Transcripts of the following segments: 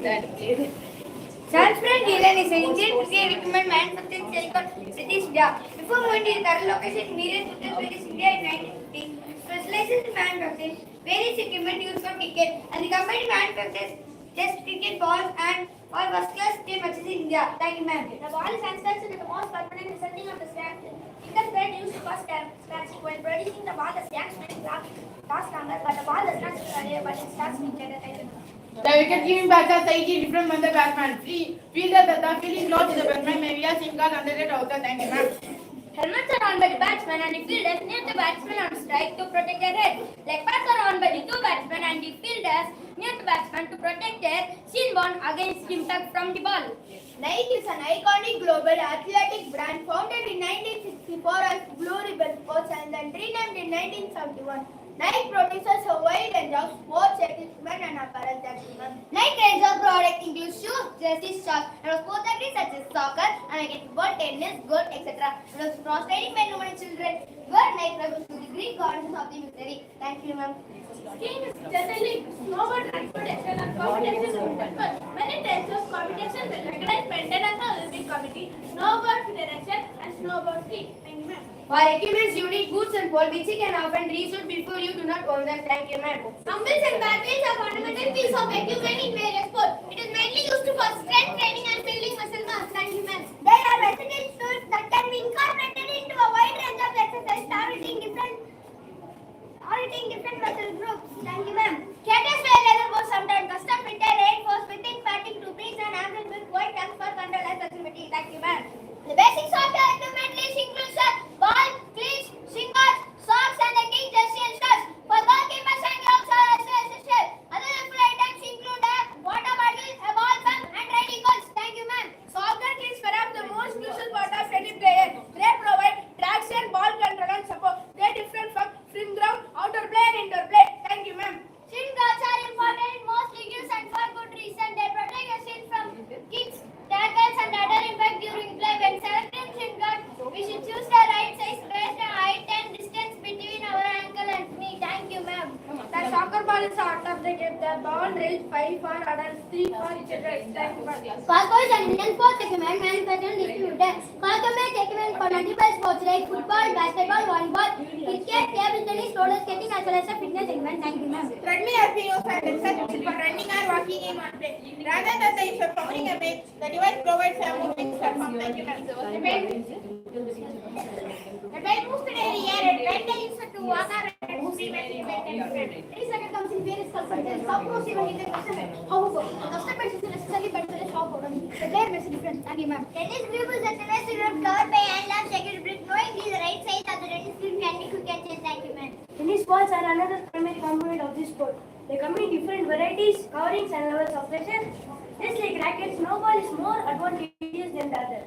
Transparent design is an Indian equipment manufactured in Silicon British India. Before moving to the current location, Neeraj Puttas British India in 1950, specializes in manufacturing various equipment used for cricket, and the company manufactures test cricket balls and all first-class team matches in India. Thank you, ma'am. The ball is constructed with the most permanent resulting of the stamp. Finger thread used for scratching. When producing the ball, the stamps may last longer, but the ball does not earlier, but it starts being The wicket-keeping bats are slightly different from the batsman. Fielder the fielding close to the batsman may wear shin guards under the trouser. Thank you, ma'am. Helmets are on by the batsman and the fielders near the batsman on strike to protect their head. Leg pads are on by the two batsmen and the fielders near the batsman to protect their shin bone against impact from the ball. Nike is an iconic global athletic brand founded in 1964 as Blue Ribbon Sports and then renamed in 1971. Nike produces a wide range of sports equipment and apparel. Nike range of products includes shoes, jerseys, shorts, and sports activities such as soccer, American football, tennis, golf, etc. And cross training men, women, and children. Wear Nike refers to the Greek goddess of the military. Thank you, ma'am. Skiing is generally snowboard transportation and competition. Many types of competitions are recognized by International Olympic Committee, Snowboard Federation, and Snowboard Skiing. Thank you, ma'am. For equipments, you need boots and pole, which you can often resuit before you do not own them. Thank you, ma'am. Humbles and barrels are fundamental piece of equipment in various sports. It is mainly used for strength training and building muscle mass. Thank you, ma'am. They are versatile tools that can be incorporated into a wide range of exercises targeting different muscle groups. Thank you, ma'am. Cadets wear leather boots, sometimes custom fitted, reinforced with thick padding to breathe and ankle with wide tanks for control and flexibility. Thank you, ma'am. The basic software equipment list includes ball, cleats, shin guards, socks, and the king jersey and studs. For goalkeepers and gloves are also essential. Other useful items include a water bottle, a ball pump, and training balls. Thank you, ma'am. Soccer is perhaps the most crucial part of any player. They provide traction, ball control, and support. They are different from trim ground, outer play, and indoor play. Thank you, ma'am. Shin guards are important in most leagues and for good reason. They protect your shin from kicks, tackles, and other impact during play. When selecting shin guard, we should choose the right size based on height and distance between our ankle and knee. Thank you, ma'am. The soccer ball is out of the game. The ball raised 5 for adults, 3 for children. Thank you, ma'am. Falco is an Indian sports equipment manufactured and distributed. Falco makes equipment for multiple sports like football, basketball, volleyball, cricket, table tennis, roller skating, as well as a fitness equipment. Thank you, ma'am. Treadmill has been used as an exercise for running or walking in one place. Rather than the use of powering a base, the device provides a moving platform. Thank you, ma'am. The bed moves to the air and bend the user to walk or move the bed in bed. This second comes in various colors. Some moves even in the customer. However, the customer is necessarily better than shop owner. The player makes a difference. Thank you, ma'am. Tennis pupils are tennis covered by hand second brick. Knowing the right size of the tennis green can be quick catches. Thank you, ma'am. Tennis balls are another primary component of this sport. They come in different varieties, coverings, and levels of pressure. Just like rackets, no ball is more advantageous than the other.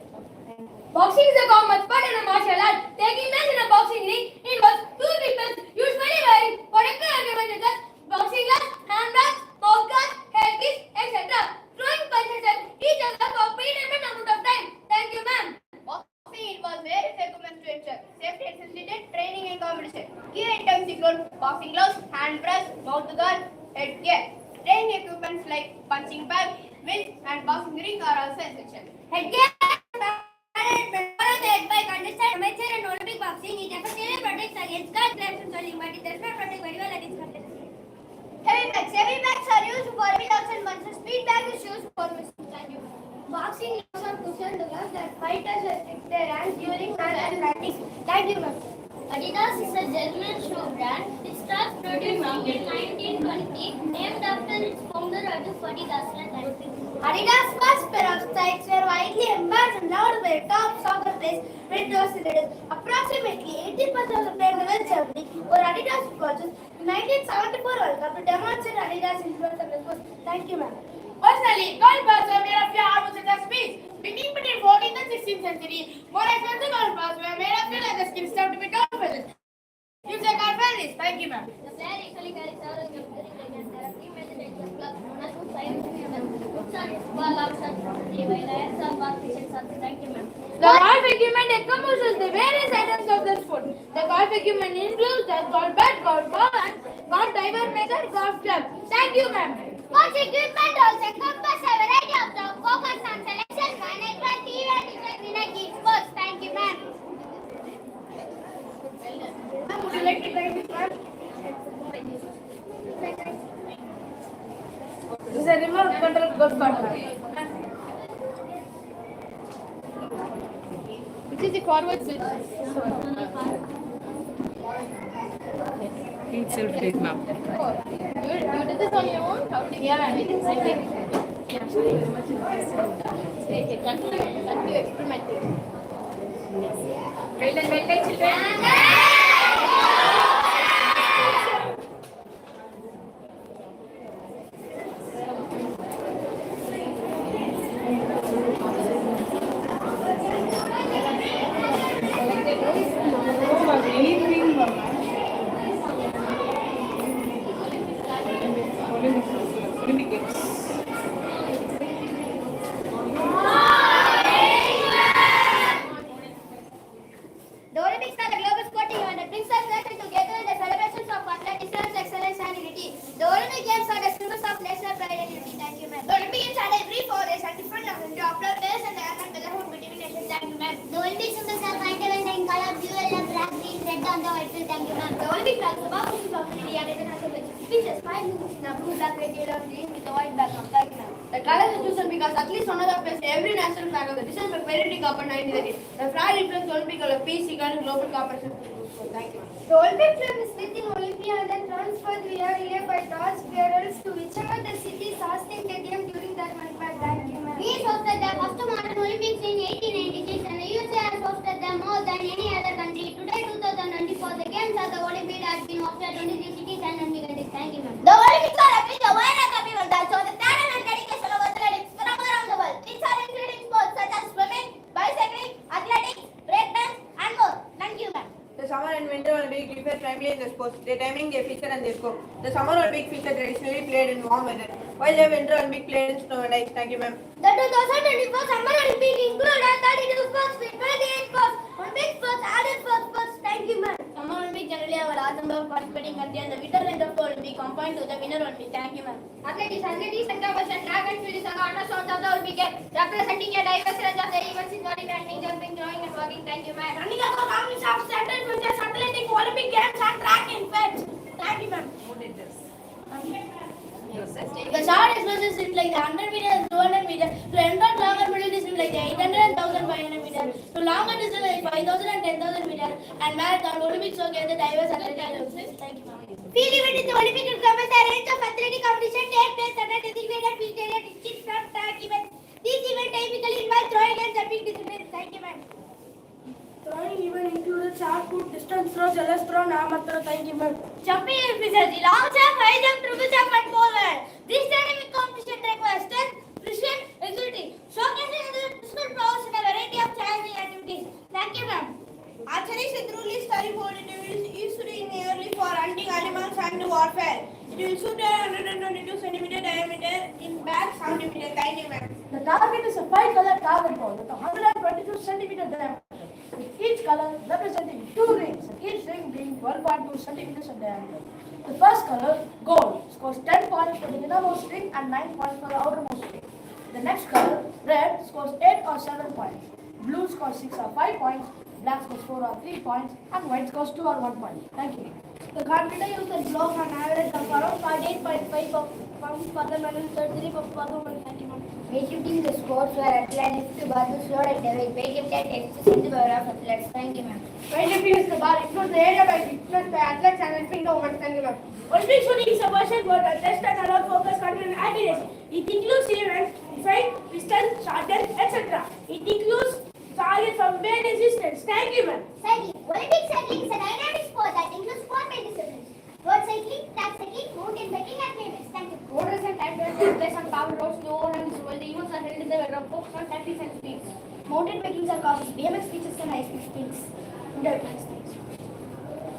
Boxing is a common sport in a martial art. Taking place in a boxing ring involves two people usually wearing protective equipment such as boxing gloves, handbags, mouth guards, headpiece, etc. Throwing punches at each other for a predetermined amount of time. Thank you, ma'am. Boxing involves various equipment to ensure safety, facilitated training and competition. Key items include boxing gloves, hand brush, mouth guard, headgear. Training equipments like punching bag, whip, and boxing ring are also essential. Headgear amateur and Olympic boxing, it effectively protects against cut, claps, and swelling, but it does not protect very well against competition. Heavy bags. Heavy bags are used for heavy dogs and punches. Speed bag is used for missing. Thank you. Boxing gloves are cushioned gloves that fighters restrict their hands during and practice. Thank you, ma'am. Adidas is a German shoe brand. It started producing in 1920, named after its founder Adolf Adidas. Adidas' first pair of spikes were widely embraced and loved by top soccer players when it was introduced. Approximately 80% of the players in Germany were Adidas coaches. In 1974 World Cup to demonstrate Adidas' influence on the sport. Thank you, ma'am. Personally, golf balls are made of yarn such as speech. Beginning between 14th and 16th century, more expensive golf balls were made of leather skin stuffed with golf feathers. Use a golf feathers. Thank you, ma'am. The player usually carries several gifts and there are three major types of clubs known as foot side and ball outside property while irons are ball pitches are. Thank you, ma'am. The golf equipment encompasses the various items of the sport. The golf equipment includes the golf bat, golf ball, and golf driver method golf club. Thank you, ma'am. Sports equipment also encompass a variety of the focus on selection, management, event, in a key sports. Thank you, ma'am. Ma'am, would you like to try this one? This is a remote control golf cart. Which is the forward switch? Itself take ma'am. You did this on your own? How did you? Yeah, ma'am. Continue experimenting. Wait, children. The Olympics are the global sporting event that brings us together in the celebrations of athleticism, excellence, and unity. The Olympic Games are the symbols of national pride and unity. Thank you, ma'am. The Olympic Games are every 4 days and different numbers to after days and the annual brotherhood between nations. Thank you, ma'am. The Olympic symbols are white and in color, blue, yellow, black, green, red on the white field. Thank you, ma'am. The Olympic flag is the powerful of India and international which is 5 minutes in a blue, black, red, yellow, green with a white background. Thank you, ma'am. The colors are chosen because at least one of the place every national flag of the December Patriotic Cup in 1930. The flag reflects Olympic of peace, equality, global cooperation. Thank you. The Olympic flag is within Olympia and then transferred via relay by toss bearers to whichever the city is hosting the game during that month. Thank you, ma'am. We hosted the first modern Olympics in 1896 and the USA has hosted them more than any other country. Today, 2024, the games at the Olympics has been hosted 23 cities and 90 countries. Thank you, ma'am. The Olympics are a big awareness of people that show the talent and dedication of athletics from around the world. These are including sports such as swimming, bicycling, athletics, breakdance, and more. Thank you, ma'am. The Summer and Winter Olympics differ primarily in the sports, their timing, their feature and their scope. The Summer Olympic feature traditionally played in warm weather, while the Winter Olympic played in snow and ice. Thank you, ma'am. The 2024 Summer Olympic included 32 sports with 28 sports, Olympic sports added 4 sports. Thank you, ma'am. Summer Olympic generally have a large number of participating countries and the winter and the Olympic combined to the winter Olympic. Thank you, ma'am. Athletics and competition, track and field is a cornerstone of the Olympic Games, representing a diverse range of the events including running, jumping, throwing, and walking. Thank you, ma'am. Running across armies of central futures athletic Olympic games and track and field. Thank you, ma'am. The short expressions is like the 100 meters, 200 meters, to end on longer middle distance like the 800 and 1500 meters, to longer distance like 5000 and 10,000 meters, and marathon Olympics showcase the diverse athletic. Thank you, ma'am. Field event is the Olympic encompass a range of athletic competition take place at a designated field area distinct from track events. These events typically involve throwing and jumping disciplines. Thank you, ma'am. Throwing event included shot put, distance throw, jealous throw, Mathur. Thank you, ma'am. Jumping in physiology, long jump, high jump, triple jump, and pole vault. This dynamic competition requires strength, precision, agility, showcasing the physical powers in a variety of challenging activities. Thank you, ma'am. Archery is a truly study-board individual used in early for hunting animals and warfare. It will shoot a 122 centimeter diameter in back 70 meter. Thank you, ma'am. The target is a 5-color target ball with a 122 centimeter diameter, with each color representing 2 rings, each ring being 12.2 centimeters in diameter. The first color, gold, scores 10 points for the innermost ring and 9 points for the outermost ring. The next color, red, scores 8 or 7 points. Blue scores 6 or 5 points. Black scores 4 or 3 points. And white scores 2 or 1 point. Thank you. The carpenter uses block on average of around 48.5 pounds for the men and 33 for the women. Thank you, ma'am. Weightlifting is a sport where athletes lift bars, load and weight. Weightlifting takes the power of athletes. Thank you, ma'am. Weightlifting is the bar includes the area by influenced by athletes and helping the women. Thank you, ma'am. Olympic shooting is a version where the test and allow focus, control and accuracy. It includes events, fight, distance, shorten, etc. It includes target from various distance. Thank you, ma'am. Cycling. Olympic cycling is a dynamic sport that includes 4 main disciplines. Road cycling, track cycling, mountain biking and climbing. Thank you. Motors and tractors take place on power roads, low and while the events are held in the weather focus on tactics and speeds. Mountain bikings are causes BMX features and high-speed sprints.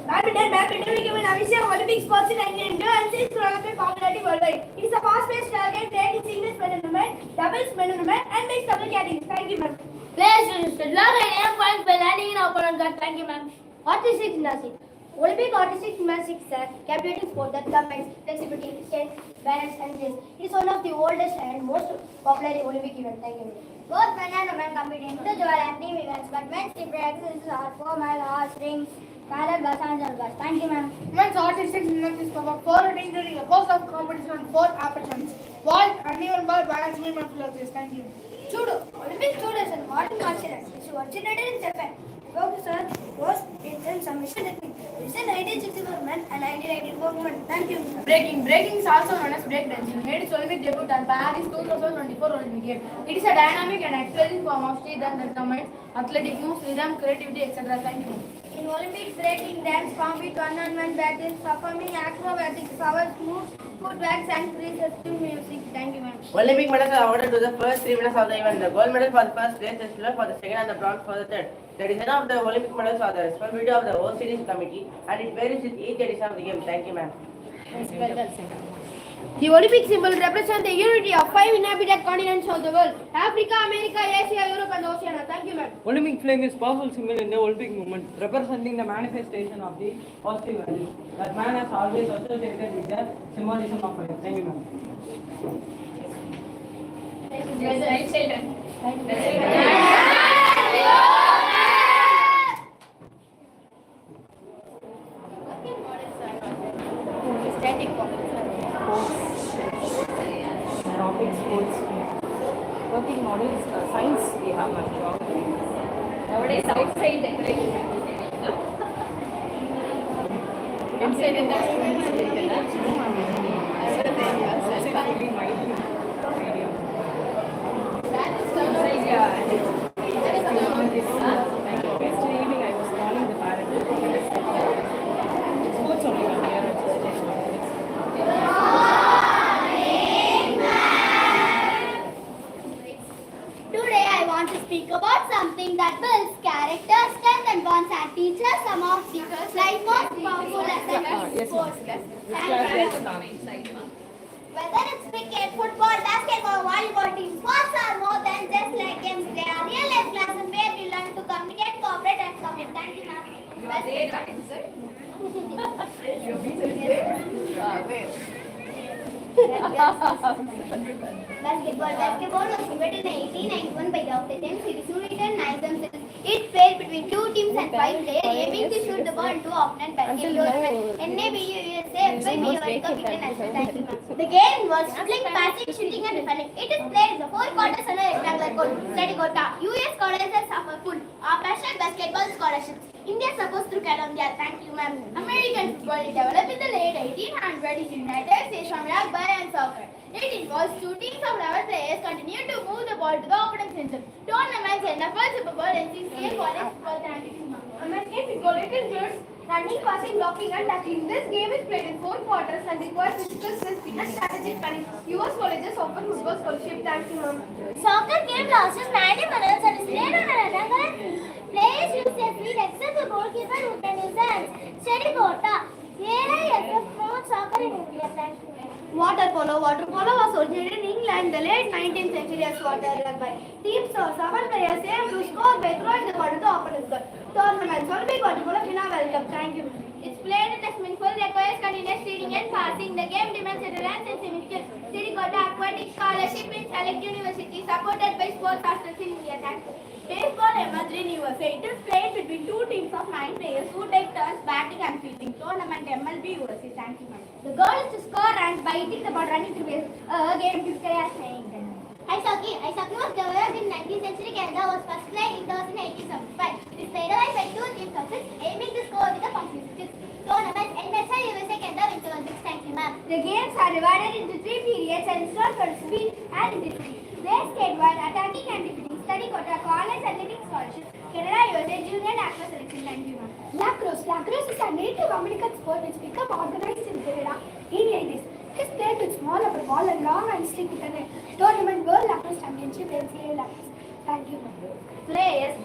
Badminton became an official Olympic sport in 1992 and since Olympic popularity worldwide. It is a fast-paced game played in singles men and women, doubles men and women, and mixed double categories. Thank you, ma'am. Players use the log and aim points by landing in opponent guard. Thank you, ma'am. What is gymnastics? Olympic artistic gymnastics is a captivating sport that combines flexibility, strength, balance, and grace. It is one of the oldest and most popular Olympic events. Thank you. Both men and women compete in individual and team events, but men's team exercises are 4 mile horse, rings, parallel bus, and bus. Thank you, ma'am. Men's artistic gymnastics cover 4 routines during a course of competition on 4 operations. Vault, uneven bar, balance beam, and flourish. Thank you. Judo. Olympic judo is a modern martial art which originated in Japan. Professor was in submission technique. It's in 1964 men and 1984 women. Thank you. Breaking. Breaking is also known as breakdancing. Made its Olympic debut at Paris 2024 Olympic Games. It is a dynamic and expressive form of street dance that combines athletic moves, rhythm, creativity, etc. Thank you. In Olympics, breaking dance compete one-on-one battles, performing acrobatics, powers, moves, footwork, and creases to music. Thank you, ma'am. Olympic medals are awarded to the first 3 winners of the event. The gold medal for the first place, the silver for the second, and the bronze for the third. The design of the Olympic medals are the responsibility of the OCD committee, and it varies with each edition of the game. Thank you, ma'am. The Olympic symbol represents the unity of 5 inhabited continents of the world: Africa, America, Asia, Europe, and Oceania. Thank you, ma'am. Olympic flag is powerful symbol in the Olympic movement, representing the manifestation of the positive values that man has always associated with the symbolism of life. Thank you, ma'am. Topic sports. Working models, science we have geography. Nowadays outside decoration. Inside yesterday evening I was calling the parents. Sports only one year. Today I want to speak about something that builds character, strength, and bonds and teaches some of the life most powerful lessons in sports. Whether it's cricket, football, basketball, volleyball, team sports are more than just like games. They are real life classes where we learn to communicate, cooperate, and commit. Thank you, ma'am. Basketball was invented in 1891 by Dr. James. It is united 9 themselves. It played between 2 teams and 5 players, aiming to shoot the ball into opponent basket. NABU USA FIBU World Cup International. Thank you, ma'am. The game involves dribbling, passing, shooting, and defending. It is played in the 4 quarters and a rectangular court. Study quota. US colleges offer full passionate basketball scholarships. India supposed to Colombia. Thank you, ma'am. American football developed in the late 1800s in the United States from rugby and soccer. It involves 2 teams of 11 players continue to move the ball to the opponent's center. Tournaments, NFL, Super Bowl, NCAA, college football, thank you, ma'am. American football, it includes running, passing, blocking, and tackling. This game is played in 4 quarters and requires physical strength and strategic planning. US colleges offer football scholarship. Thank you, ma'am. Soccer game lasts 90 minutes and is played on a rectangular field. Players use their feet except the goalkeeper who can use their hands. Study quota. AIFF promotes soccer in India. Thank you. Water polo. Water polo was originated in England in the late 19th century as water rugby. Teams of 7 players aim to score by throwing the ball to the opponent's goal. Tournaments. Olympic water polo final World Cup. Thank you. It's played in a swimming pool, requires continuous reading and passing. The game demands endurance and swimming skills. Study quota. Aquatic scholarship in select universities supported by sports hostels in India. Thank you. Baseball ML3 in USA. It is played between 2 teams of 9 players who take turns batting and fielding. Tournament MLB USA. Thank you, ma'am. The goal is to score runs by hitting the ball running through base. Game physically as saying. Ice hockey. Ice hockey was developed in 19th century. Canada was first played indoors in 1875. It is played by 2 teams of 6, aiming to score with the passing skills. Tournament NHL USA Canada Winter Olympics. Thank you, ma'am. The games are divided into 3 periods and scored for speed and intensity. Race skateboard, attacking and defending. Study quota, college athletic scholarship. Canada USA Junior Aqua Selection. Thank you, ma'am. Lacrosse. Lacrosse is a Native American sport which became organized in Canada in 80s. It is played with small upper ball and long and stick with a net. Tournament World Lacrosse Championship NCAA Lacrosse. Thank you, ma'am. Players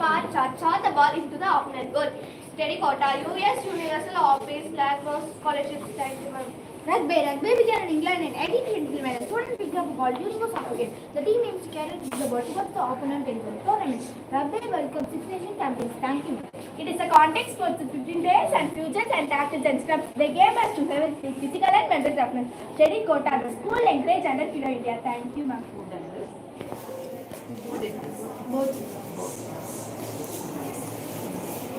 shot the ball into the opponent goal. Study quota, US Universal Office Lacrosse Scholarships. Thank you, ma'am. Rugby began in England in 1820 when a student picked up a ball during a soccer game. The team aims to carry the ball towards the opponent in the tournament. Rugby welcomes Six Nation champions. Thank you. It is a context for the 15 days and futures and tactics and scrubs. The game has to have physical and mental toughness. Study quota, the school encourage under Kilo India. Thank you, ma'am.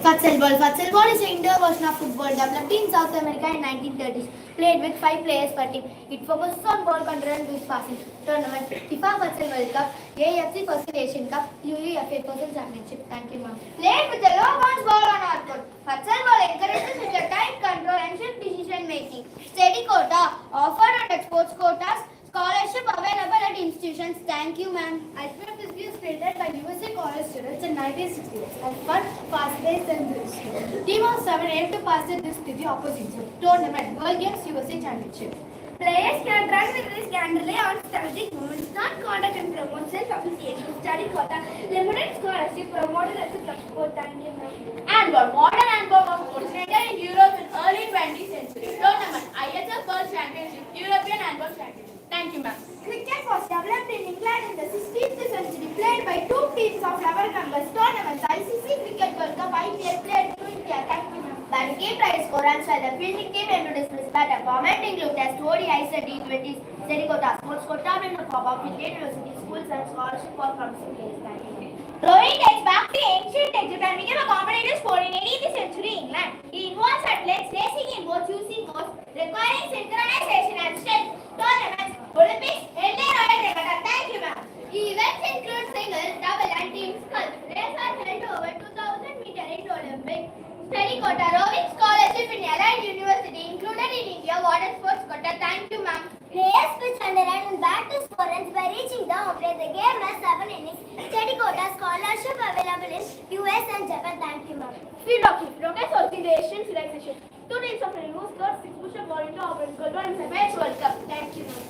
Futsal ball. Futsal ball is an indoor version of football developed in South America in 1930s. Played with 5 players per team. It focuses on ball control and loose passing. Tournament: FIFA Futsal World Cup, AFC Futsal Asian Cup, UEFA Futsal Championship. Thank you, ma'am. Played with a low bounce ball on our court. Futsal ball encourages with a tight control and swift decision making. Steady quota offered under sports quotas. Scholarship available at institutions. Thank you, ma'am. Ultimate Frisbee was created by USA college students in 1960s and fun, fast-paced and risky. Team of 7 aimed to pass this to the opposition. Tournament: World Games USA Championship. Players can run with risk and rely on strategic movements, not conduct and promote self-appreciation. Study quota, limited scholarship promoted as a club sport. Thank you, ma'am. Handball. Modern handball was originated in Europe in early 20th century. Tournament: ISL World Championship, European Handball Championship. Thank you, ma'am. Cricket was developed in England in the 16th century, played by 2 teams of 11 members. Tournaments: ICC Cricket World Cup, IPL, played in India. Thank you, ma'am. Batting team tries score runs while the fielding team aim to dismiss batter. Format include as ODIs and T20s, study quota, sports quota, and a pop-up with university schools and scholarship for promising players. Thank you. Rowing dates back to ancient Egypt and became a competitive sport in 18th century England. It involves athletes racing in boats using boats, requiring synchronization and strength. Tournaments: Olympics, held in Royal Regatta. Thank you, ma'am. Events include single, double, and team sculls. Races are held over 2,000 meter in Olympics. Study quota, rowing scholarship in Allied University included in India. Water sports quota. Thank you, ma'am. Players pitch and run and bat to score runs by reaching the home plate. The game has 7 innings. Study quota, scholarship available in US and Japan. Thank you, ma'am. Field hockey. Progress was in the Asian civilization. 2 teams of Renew scored 6 push-up ball into open goal in the Men's World Cup. Thank you, ma'am.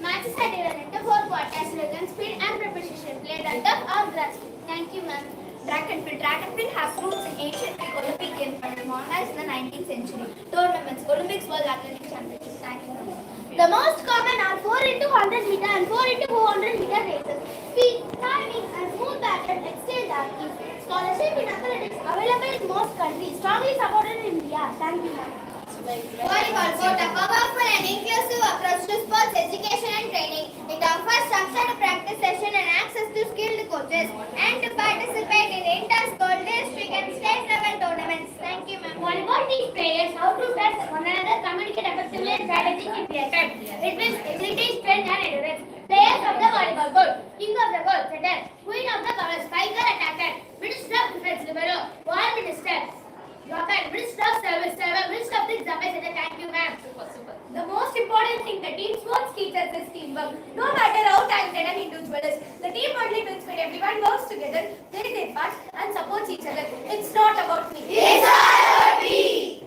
Matches are divided into 4 quarters, rhythm, speed and preposition. Played on turf or grass. Thank you, ma'am. Track and field. Track and field has roots in ancient Greek Olympic games and modernized in the 19th century. Tournaments: Olympics, World Athletic Championship. Thank you, ma'am. The most common are 4 into 100 meter and 4 into 400 meter races. Speed, timing and smooth pattern exchange are keys. Scholarship in athletics available in most countries. Strongly supported in India. Thank you, ma'am. Volleyball brought a powerful and inclusive approach to sports education and training. It offers structured practice session and access to skilled coaches and to participate in inter-school, district and state level tournaments. Thank you, ma'am. Volleyball teach players how to test one another, communicate effectively and strategically play time. It builds agility, strength and endurance. Players of the volleyball court: king of the court, setter; queen of the court, striker, attacker; middle of defense, libero; ball minister, blocker; middle of service, server; middle of the example. Thank you, ma'am. Super. The most important thing the team sports teaches is teamwork. No matter how talented an individual is, the team only wins when everyone works together, plays their part, and supports each other. It's not about me. It's all about me.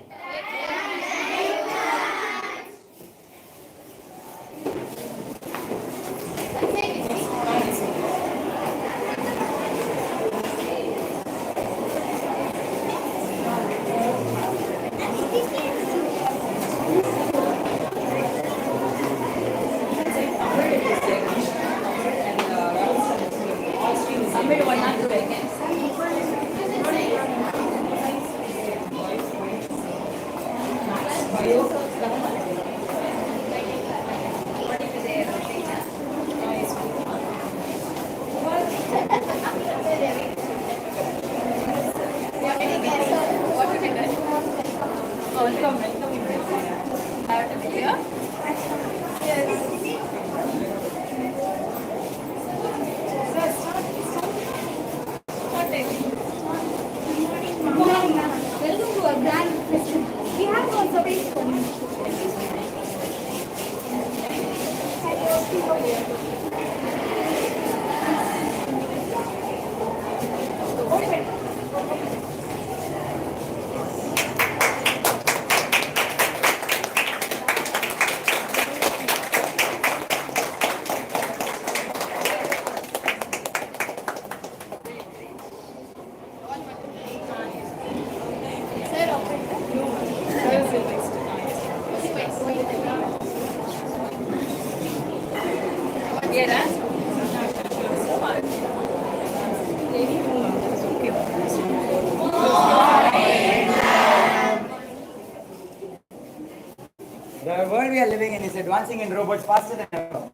is advancing in robots faster than ever.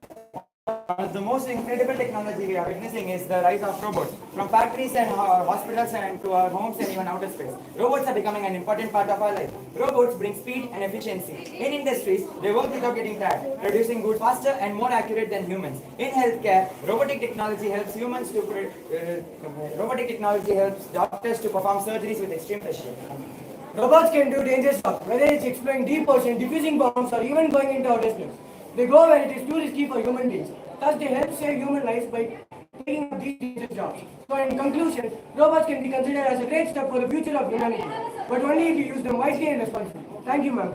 One of the most incredible technology we are witnessing is the rise of robots. From factories and hospitals and to our homes and even outer space, robots are becoming an important part of our life. Robots bring speed and efficiency. In industries, they work without getting tired, producing goods faster and more accurate than humans. In healthcare, robotic technology helps doctors to perform surgeries with extreme precision. Robots can do dangerous work, whether it's exploring deep ocean, diffusing bombs, or even going into outer space. They go where it is too risky for human beings. Thus, they help save human lives by taking up these dangerous jobs. So, in conclusion, robots can be considered as a great step for the future of humanity, but only if you use them wisely and responsibly. Thank you, ma'am.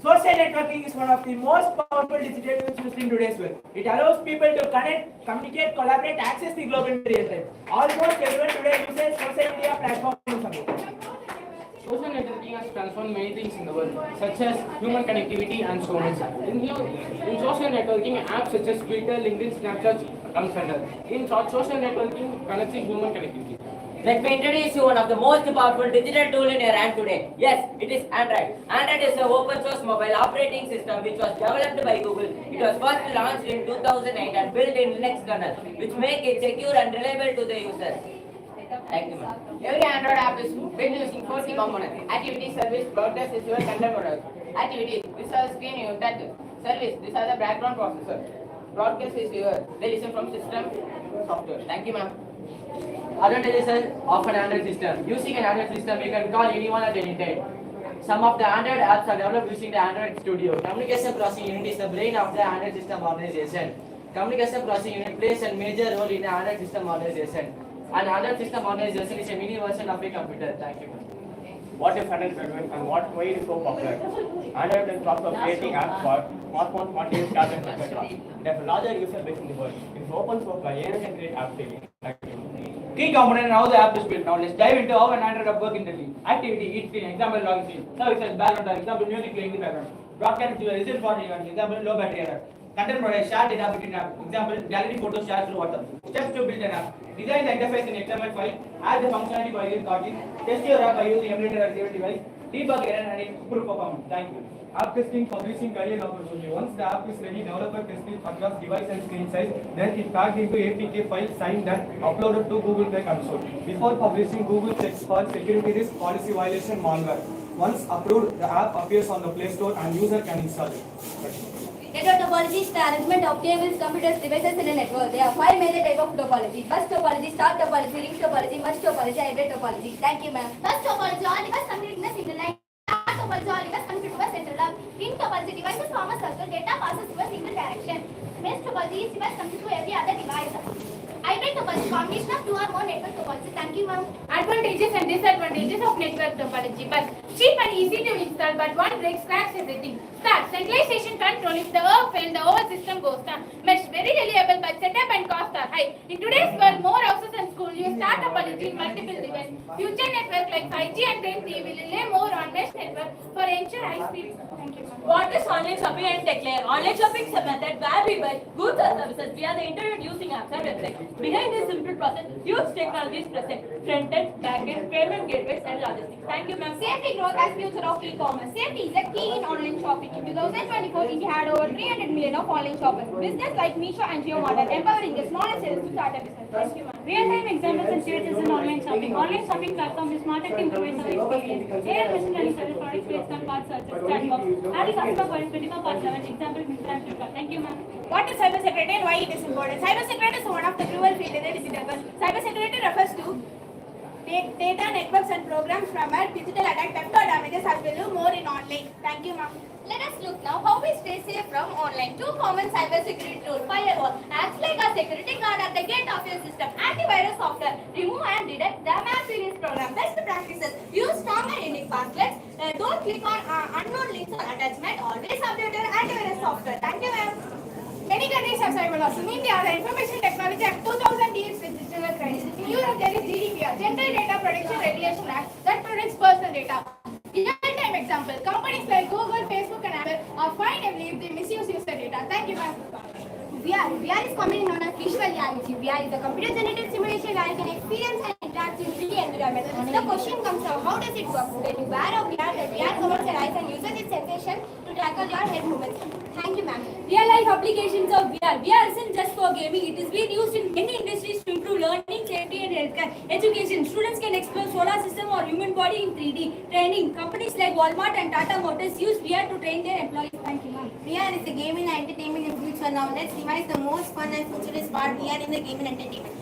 Social networking is one of the most powerful digital tools used in today's world. It allows people to connect, communicate, collaborate, access the globe in real time. Almost everyone today uses social media platforms. Social networking has transformed many things in the world, such as human connectivity and so much. In social networking, apps such as Twitter, LinkedIn, Snapchat comes under. In short, social networking connects human connectivity. Let me introduce you one of the most powerful digital tool in your hand today. Yes, it is Android. Android is an open source mobile operating system which was developed by Google. It was first launched in 2008 and built in Linux kernel, which make it secure and reliable to the users. Thank you, ma'am. Every Android app is built using 4 key components. Activity, service, broadcast, is your content model. Activity, these are the screen you touch. Service, these are the background processor. Broadcast is your, they listen from system software. Thank you, ma'am. Advantages of an Android system. Using an Android system, you can call anyone at any time. Some of the Android apps are developed using the Android Studio. Communication processing unit is the brain of the Android system organization. Communication processing unit plays a major role in the Android system organization. An Android system organization is a mini version of a computer. Thank you. What is Android and why it is so popular? Android is talks of creating apps for smartphones, mobiles, tablets, etc. It has a larger user base in the world. It is open source by anyone can create apps daily. Key component and how the app is built. Now let's dive into how an Android app works in the scene. Activity, each screen, example login screen. Services, background, example music playing in the background. Broadcast to a result for event, example low battery alert. Content provider, share data between apps, example gallery photos shared through WhatsApp. Steps to build an app. Design the interface in XML file. Add the functionality by using cartridge. Test your app by using emulator or save device. Debug error and improve performance. Thank you. App testing, publishing career opportunity. Once the app is ready, developer tests it across device and screen size. Then it packed into APK file, signed and uploaded to Google Play Console. Before publishing, Google checks for security risk, policy violation, malware. Once approved, the app appears on the Play Store and user can install it. Network topology is the arrangement of tables, computers, devices in a network. There are 5 major types of topology: bus topology, star topology, ring topology, merge topology, hybrid topology. Thank you, ma'am. Bus topology, all devices connected in a single line. Star topology, all devices connected to a central hub. Ring topology, devices form a circle, data passes through a single direction. Mesh topology is device connected to every other device. Hybrid topology, combination of 2 or more network topology. Thank you, ma'am. Advantages and disadvantages of network topology. But cheap and easy to install, but one break cracks everything. Start. Centralization control. If the earth fails, the whole system goes down. Mesh very reliable, but setup and cost are high. In today's world, more houses and schools use star topology in multiple devices. Future network like 5G and 10G will rely more on mesh network for ensure high speed. Thank you. What is online shopping and tech layer? Online shopping is a method where we buy goods or services via the internet using apps and websites. Behind this simple process, huge technology is present: front-end, back-end, payment gateways, and logistics. Thank you, ma'am. Safety growth as future of e-commerce. Safety is a key in online shopping. In 2024, India had over 300 million of online shoppers. Business like Meesho and JioMart are empowering the smallest sellers to start a business. Thank you, ma'am. Real-time examples and cases in online shopping. Online shopping platform is smarter to improve our experience. AI machine learning service products based on part searches, chatbox, adding customer points 24/7. Example, Myntra and Flipkart. Thank you, ma'am. What is cybersecurity and why it is important? Cybersecurity is one of the crucial fields in the digital world. Cybersecurity refers to data, networks and programs from a digital attack, theft or damages as well as more in online. Thank you, ma'am. Let us look now how we stay safe from online. 2 common cybersecurity tools. Firewall acts like a security guard at the gate of your system. Antivirus software remove and detect the malicious program. Best practices: use strong and unique passwords. Don't click on unknown links or attachment. Always update your antivirus software. Thank you, ma'am. Many countries have cyber laws. In India, the Information Technology Act 2000 deals with digital crimes. In Europe, there is GDPR, General Data Protection Regulation Act, that protects personal data. Real-time example: companies like Google, Facebook, and Apple are fined heavily if they misuse user data. Thank you, ma'am. VR is commonly known as visual reality. VR is a computer-generated simulation where you can experience and interact in 3D environment. The question comes now: how does it work? When you wear a VR, the VR covers your eyes and uses its sensation to to tackle your head movements. Thank you, ma'am. Real life applications of VR. VR isn't just for gaming, it is being used in many industries to improve learning, safety, and healthcare. Education. Students can explore solar system or human body in 3D. Training. Companies like Walmart and Tata Motors use VR to train their employees. Thank you, ma'am. VR is the gaming and entertainment in future. Now let's revise the most fun and futurist part VR in the gaming and entertainment.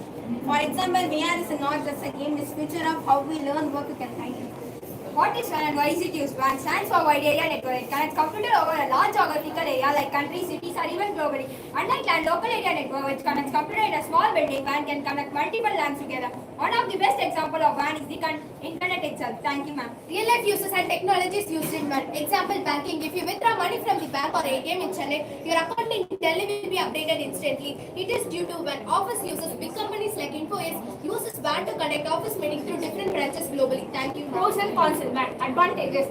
For example, VR is not just a game, it's future of how we learn, work, and thank you. What is WAN and why is it used? WAN stands for Wide Area Network. It connects computer over a large geographical area like countries, cities, or even globally. Unlike LAN, Local Area Network, which connects computer in a small building, WAN can connect multiple LANs together. One of the best examples of WAN is the internet itself. Thank you, ma'am. Real life uses and technologies used in one. Example, banking. If you withdraw money from the bank or ATM in Chennai, your account in Delhi will be updated instantly. It is due to when office users, big companies like InfoS uses WAN to connect office meetings through different branches globally. Thank you. Pros and cons in WAN. Advantages.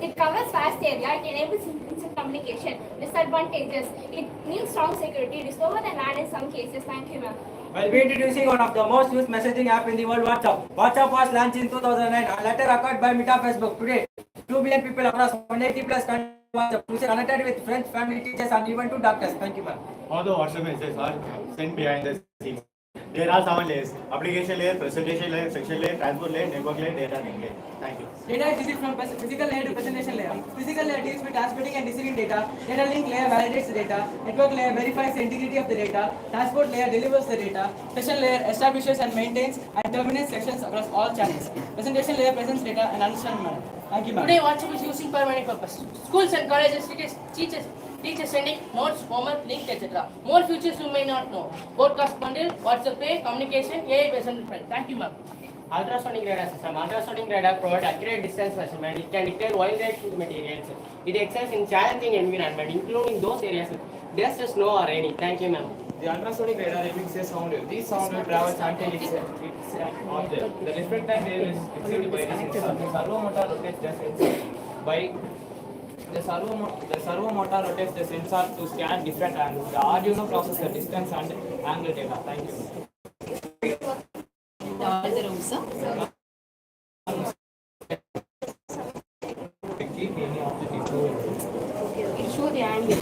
It covers vast area. It enables instant communication. Disadvantages. It needs strong security. It is slower than WAN in some cases. Thank you, ma'am. Well, we're introducing one of the most used messaging app in the world, WhatsApp. WhatsApp was launched in 2009 and later acquired by Meta Facebook. Today, 2 billion people across 180 plus countries WhatsApp to stay connected with friends, family, teachers, and even to doctors. Thank you, ma'am. All the WhatsApp messages are sent behind the scenes. There are 7 layers: application layer, presentation layer, section layer, transport layer, network layer, data link layer. Thank you. Data is received from physical layer to presentation layer. Physical layer deals with transmitting and receiving data. Data link layer validates the data. Network layer verifies the integrity of the data. Transport layer delivers the data. Session layer establishes and maintains and terminates sessions across all channels. Presentation layer presents data and understand manner. Thank you, ma'am. Today, WhatsApp is using for many purposes. Schools and colleges, teachers sending notes, homework, links, etc. More features you may not know. Broadcast bundle, WhatsApp pay, communication, AI based on different. Thank you, ma'am. Ultrasonic radar system. Ultrasonic radar provides accurate distance measurement. It can detect wide range materials. It excels in challenging environment, including those areas with dust, snow, or raining. Thank you, ma'am. The ultrasonic radar emits a sound wave. This sound wave travels until it's object. The reflect time wave is received by the sensor. The servo motor rotates the sensor the servo motor rotates the sensor to scan different angles. The Arduino processes the distance and angle data. Thank you. Keep any of the people. Show the angle.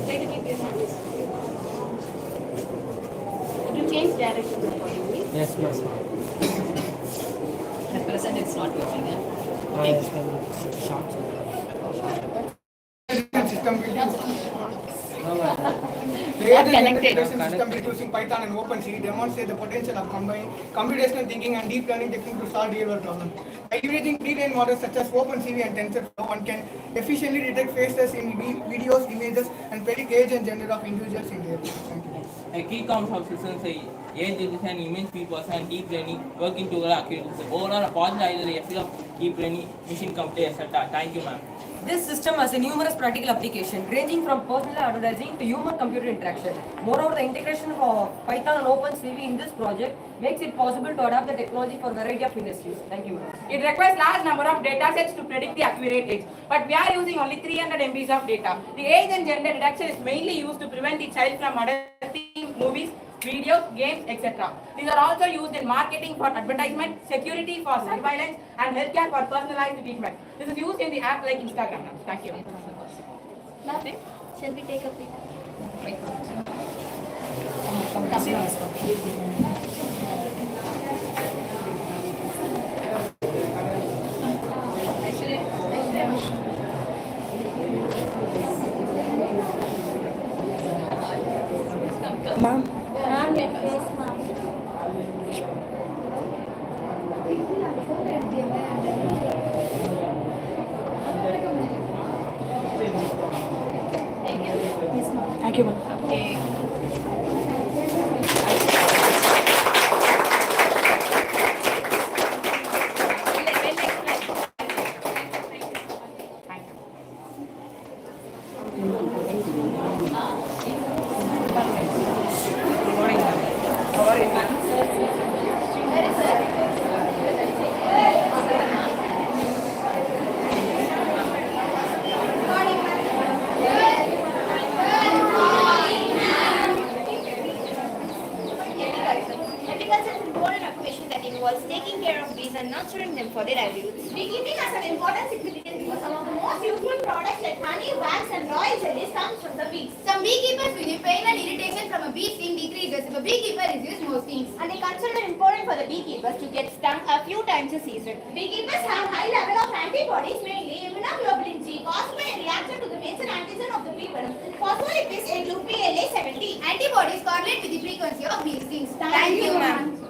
Try to keep your hands. It will change direction accordingly. Yes, yes. At present, it's not working. System using Python and OpenCV demonstrate the potential of combining computational thinking and deep learning techniques to solve real-world problems. By leveraging pre-trained models such as OpenCV and TensorFlow, one can efficiently detect faces in videos, images, and predict age and gender of individuals in real time. Thank you. A key component of systems age design, image people, and deep learning working together accurately. Overall, a positive idea of deep learning, machine computer, etc. Thank you, ma'am. This system has a numerous practical applications ranging from personal advertising to human-computer interaction. Moreover, the integration of Python and OpenCV in this project makes it possible to adapt the technology for a variety of industries. Thank you, ma'am. It requires large number of data sets to predict the accurate age, but we are using only 300 MBs of data. The age and gender detection is mainly used to prevent the child from adulting movies, videos, games, etc. These are also used in marketing for advertisement, security for surveillance, and healthcare for personalized treatment. This is used in the app like Instagram. Thank you. Nothing. Shall we take a break? Ma'am. Thank you, ma'am. Okay. involves taking care of bees and nurturing them for their livelihoods. Beekeeping has an important significance because some of the most useful products like honey, wax, and royal jellies comes from the bees. Some beekeepers believe pain and irritation from a bee sting decreases if a beekeeper is more stings. And they consider it important for the beekeepers to get stung a few times a season. Beekeepers have high level of antibodies, mainly immunoglobulin G, caused by a reaction to the major antigen of the bee venom, phospholipids include PLA-70. Antibodies correlate with the frequency of bee stings. Thank you, ma'am.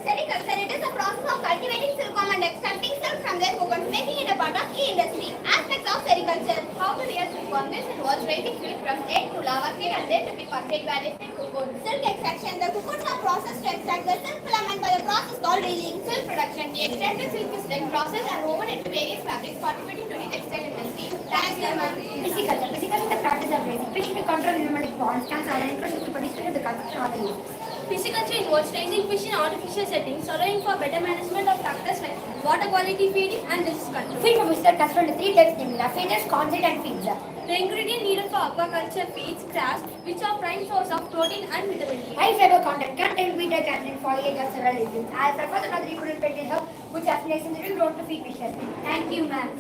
Sericulture, it is the process of cultivating silkworm and extracting silk from their cocoons, making it a part of key industry. Aspects of sericulture: how to rear silkworm. This involves raising silk from egg to larva stage and then to be perfect validate cocoon. Silk extraction, the cocoons are processed to extract the silk filament by a process called reeling. Silk production, the extracted silk is then processed and woven into various fabrics contributing to the textile industry. Thank you, ma'am. Pisciculture. Pisciculture is the practice of raising fish to control pneumatic bonds, cancer, and interest to participate in the construction of the use. Pisciculture involves raising fish in artificial settings, allowing for better management of factors like water quality, feeding, and disease control. Feed from which are considered 3 types, namely feeders, conjugate, and feeds. The ingredient needed for aquaculture feeds crabs, which are prime source of protein and vitamin D. High fiber content contain beta-carotin, foliate, and several nutrients. As per further another reproductive plant help, which has been essentially grown to feed fishes. Thank you, ma'am.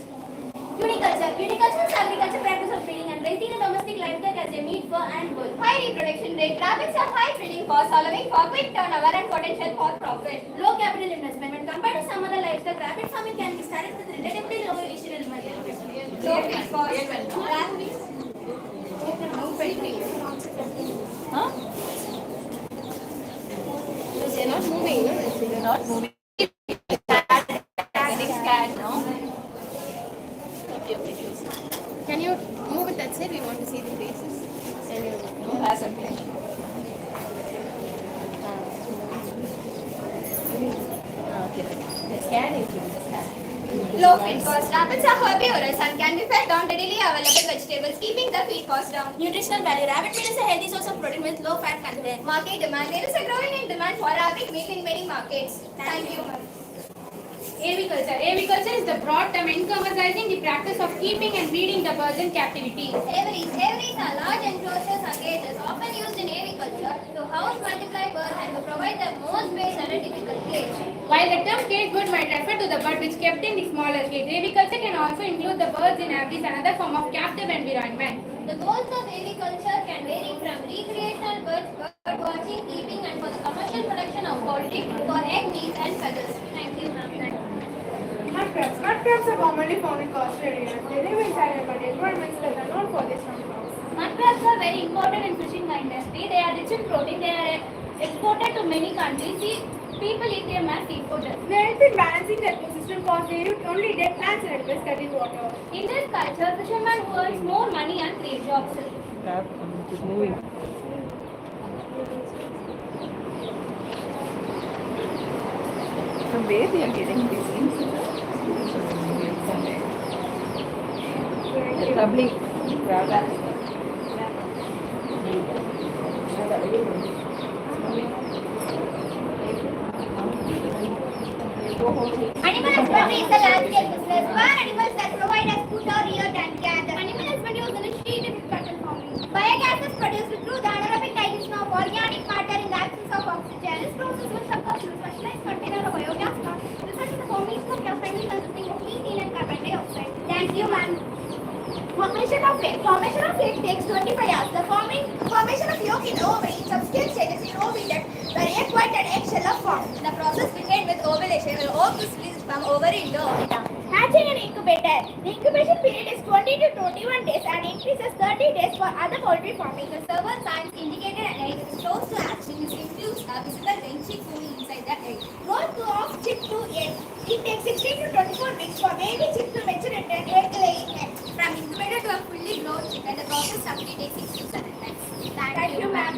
Uniculture. Uniculture is agriculture practice of breeding and raising a domestic livestock as a meat, fur, and wool. High reproduction rate. Rabbits have high breeding costs, allowing for quick turnover and potential for profit. Low capital investment. When compared to some other livestock, rabbit farming can be started with relatively low initial investment. Low feed cost. Huh? They're not moving. They're not moving. Getting scared now. Okay. Can you move it that side? We want to see the faces. Can you move as a play? Okay. They're scanning through the scan. Low feed cost. Rabbits are herbivorous and can be fed on readily available vegetables, keeping the feed cost down. Nutritional value. Rabbit meat is a healthy source of protein with low fat content. Market demand. There is a growing demand for rabbit meat in many markets. Thank you. Aviculture. Aviculture is the broad term encompassing the practice of keeping and breeding the birds in captivity. Aviaries. Aviaries are large enclosures or cages often used in aviculture to house multiply birds and to provide the most base and a typical cage. While the term cage bird might refer to the bird which kept in the smaller cage, aviculture can also include the birds in aviaries, another form of captive environment. The goals of aviculture can vary from recreational bird watching, keeping, and for the commercial production of poultry for egg, meat, and feathers. Thank you, ma'am. Mud crabs. Mud crabs are commonly found in coastal areas. They live inside but environments that are known for their strong claws. Mud crabs are very important in fishing industry. They are rich in protein. They are exported to many countries. People eat them as seafood. They help in balancing the ecosystem because they eat only dead plants and animals that in water. In this culture, fishermen who earns more money and create jobs. Crab is moving. From where they are getting these things? The public crab. Animal husbandry is the large-scale business where animals that provide us food are reared and gathered. Animal husbandry was initiated with cattle farming. Biogas is produced through the anaerobic digestion of organic matter in the absence of oxygen. This process will occur through specialized container of biogas plant, resulting in the formation of gas finally consisting of methane and carbon dioxide. Thank you, ma'am. Formation of egg. Formation of egg takes 25 hours. The formation of yolk in ovary, subsequent stages in oviduct, where egg white and eggshell are formed. The process begins with ovulation, where ovum is released from ovary into ovita. Hatching and incubator. The incubation period is 20 to 21 days and increases 30 days for other poultry farming. The server signs indicated an egg is close to hatching, which includes a visible ring chick moving inside the egg. Growth of chick to egg. It takes 16 to 24 weeks for baby chick to mature into an egg-laying egg. From incubator to a fully grown chicken, the process roughly takes 6 to 7 times. Thank you, ma'am.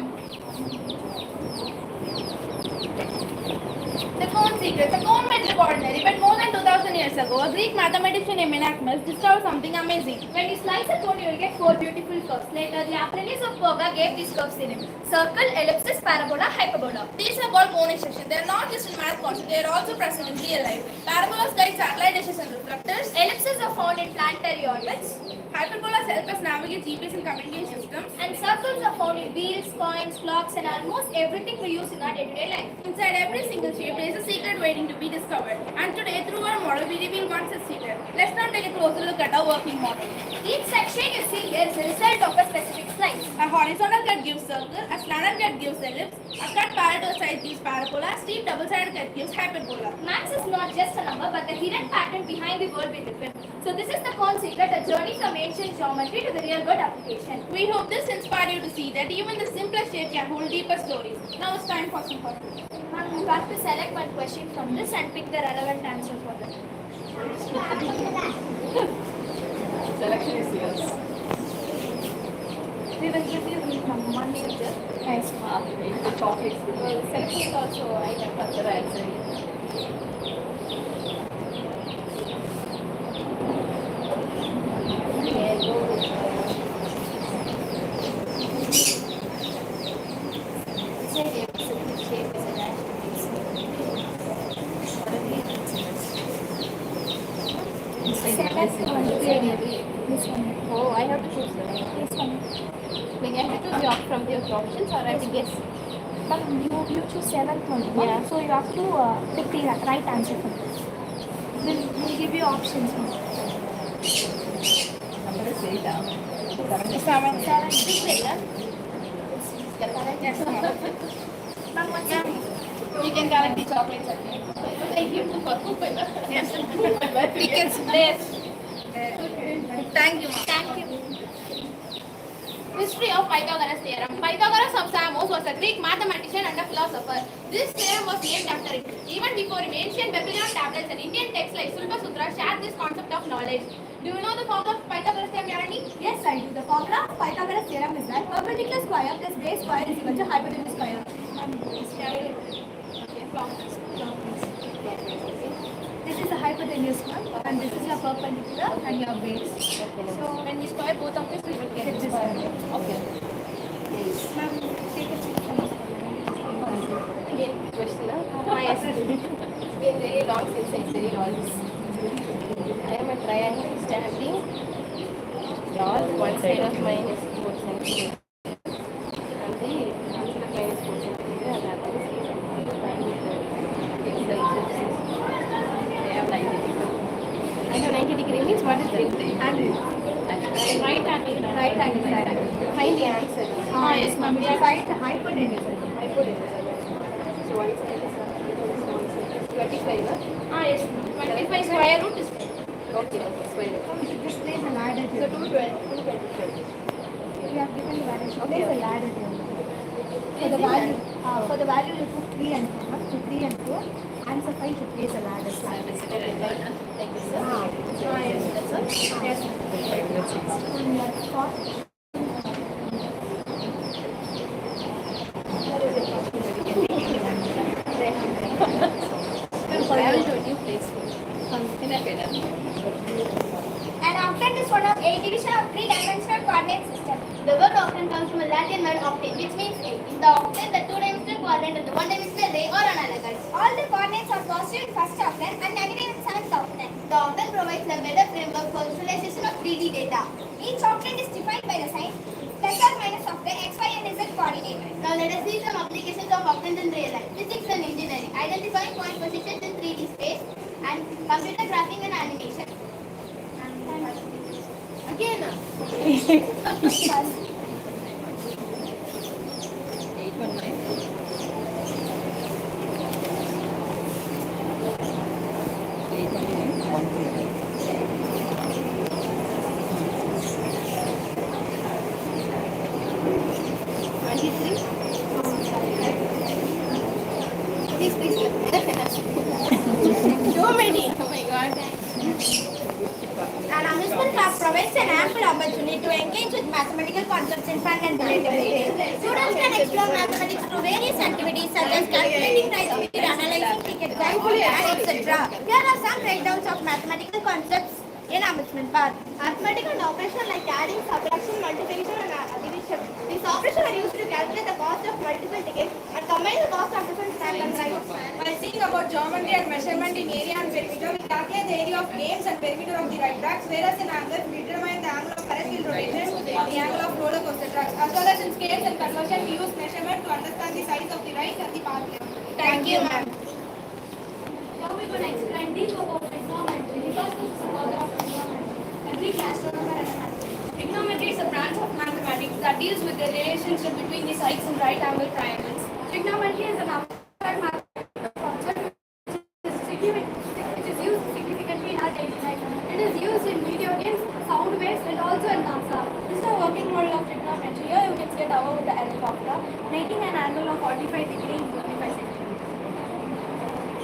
The cone secret. The cone may look ordinary, but more than 2000 years ago, a Greek mathematician named Menachmus discovered something amazing. When you slice a cone, you will get 4 beautiful curves. Later, the Apollonius of Perga gave these curves in name: circle, ellipsis, parabola, hyperbola. These are called conic sections. They are not just in math concepts, they are also present in real life. Parabolas guide satellite dishes and reflectors. Ellipses are found in planetary orbits. Hyperbolas help us navigate GPS and communication systems. And circles are found in wheels, coins, clocks, and almost everything we use in our day-to-day life. Inside every single shape, there is a secret waiting to be discovered. And today, through our model, we reveal one such secret. Let's now take a closer look at our working model. Each section you see here is a result of a specific slice. A horizontal cut gives circle, a slanted cut gives ellipse, a cut parallel side gives parabola, steep double-sided cut gives hyperbola. Maths is not just a number, but the hidden pattern behind the world we live in. So this is the Corn secret, a journey from ancient geometry to the real-world application. We hope this inspired you to see that even the simplest shape can hold deeper stories. Now it's time for some questions. Ma'am, you have to select one question from this and pick the relevant answer for that. Selection is yours. We will give you one picture. Nice. The chocolates. Selection is also I can That's the answer. Oh, I have to choose this one. Like I have to choose your from the options or I have to guess. But you choose 7th one. Yeah. So you have to pick the right answer for this. We'll give you options. Number is 8. 7. Big player. Yes, ma'am. Ma'am, what's your name? You can collect the chocolates at me. Thank you. Yes. We can split. Thank you, ma'am. Thank you. History of Pythagoras theorem. Pythagoras of Samos was a Greek mathematician and a philosopher. This theorem was named after him. Even before him, ancient Babylonian tablets and Indian texts like Sulpa Sutra shared this concept of knowledge. Do you know the formula of Pythagoras theorem, Yarani? Yes, I do. The formula of Pythagoras theorem is that perpendicular square plus base square is equal to hypotenuse square. This is the hypotenuse one, and this is your perpendicular and your base. So When we square both of this, we will get this this. one. Okay. Ma'am, take a picture. Again, question. Yes. It's been very long since I studied all this. I am a triangle standing. Log one side of mine is 4 centimeters. And the other side of mine is 4 centimeters. And that one is 9 meters. I have 90 degree. I have 90 degree means what is that? Angle. Right angle. Right angle, right angle. Find the answer. Yes, ma'am. We find the hypotenuse. So one side is 25. Yes. 25 square root is Okay, square. Just place a ladder So here. 220. We have given the value. Place a ladder here. For the value you put 3 and 4. So 3 and 4. Answer 5 should place a ladder. Thank you, sir. Yes. That's all? Yes. And that's for Travel to a new place. An octant is one of 8 division of 3-dimensional coordinate system. The word octant comes from a Latin word octave, which means 8. In the octave, the 2-dimensional coordinate and the 1-dimensional ray are analogous. All the coordinates are positive in first octant and negative in 7th octant. The octant provides a better framework for visualization of 3D data. Each octant is defined by the sign plus or minus of the x, y and z coordinate. Now let us see some applications of octants in real life. Physics and engineering, identifying point positions in 3D space, and computer graphing and animation. Again. 23. Please. So many. Oh my god. An amusement park provides an ample opportunity to engage with mathematical concepts in fun and relatability. Students can explore mathematics through various activities such as calculating price speed, analyzing ticket value, and etc. Here are some breakdowns of mathematical concepts in amusement park. Arithmetic and operation like adding, subtraction, multiplication and division. These operations are used to calculate the cost of multiple tickets and combine the cost of different stand and rides. While seeing about geometry and measurement in area and perimeter, we calculate the area of games and perimeter of the right tracks, whereas in angles, we determine the angle of wheel rotations, the angle of roller coaster tracks, as well as in scales and conversion, we use measurement to understand the size of the right and the path length. Thank you, ma'am. Now we're going to explain trigonometry. Because this is the order of trigonometry. Every class trigonometry is a branch of mathematics that deals with the relationship between the sides and right angle triangles. Trigonometry is an applied mathematical concept which is used significantly in our daily life. It is used in video games, sound waves, and also in NASA. This is a working model of trigonometry. Here you can see a tower with the helicopter making an angle of 45 degrees in 25 seconds.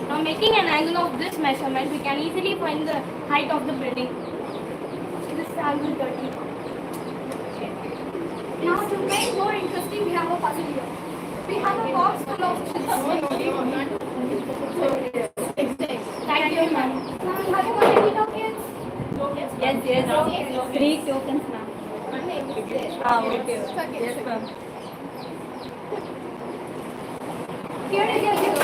Now, making an angle of this measurement, we can easily find the height of the building. This is angle 30. Now, to make more interesting, we have a puzzle here. We have a box full of chips. Thank you, ma'am. Ma'am, have you got any tokens? Yes. 3 tokens, ma'am. Okay. Yes, ma'am. Here is your gift.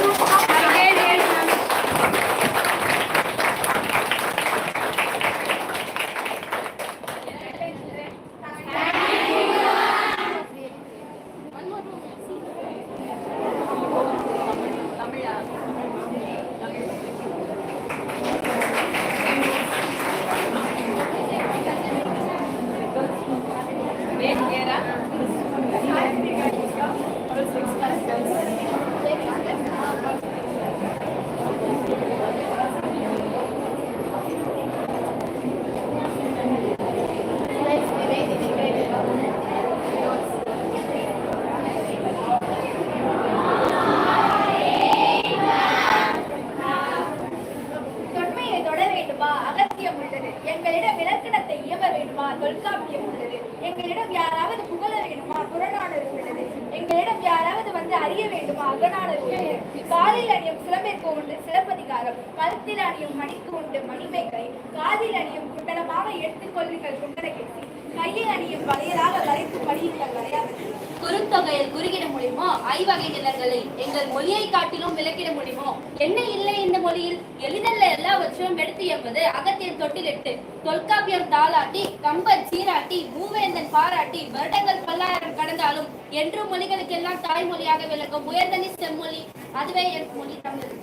எங்களிடம் விளக்கணத்தை இயம்ப வேண்டுமா தொல்காப்பியம் உள்ளது. எங்களிடம் யாராவது புகழ வேண்டுமா புறநானூறு உள்ளது. எங்களிடம் யாராவது வந்து அறிய வேண்டுமா அகநானூறு உள்ளது. காலில் அணியும் சிலம்பிற்கு உண்டு சிலப்பதிகாரம், கழுத்தில் அணியும் மணிக்கு உண்டு மணிமேகலை, காதில் அணியும் குண்டலமாக எடுத்துக்கொள்ளுங்கள் குண்டலகேசி, கையில் அணியும் வளையலாக வரைத்து படியுங்கள் வளையாபதி. குறுந்தொகையில் குறுகிட முடியுமோ ஐவகை நிலங்களை எங்கள் மொழியை காட்டிலும் விளக்கிட முடியுமோ? என்ன இல்லை இந்த மொழியில்? எளிதல்ல எல்லாவற்றையும் எடுத்து என்பது அகத்தியன் தொட்டிலிட்டு, தொல்காப்பியம் தாளாட்டி, கம்பர் சீராட்டி, மூவேந்தன் பாராட்டி, வருடங்கள் 1000 கடந்தாலும் என்று மொழிகளுக்கெல்லாம் தாய்மொழியாக விளக்கும் உயர்தனி செம்மொழி, அதுவே என் மொழி தமிழ்.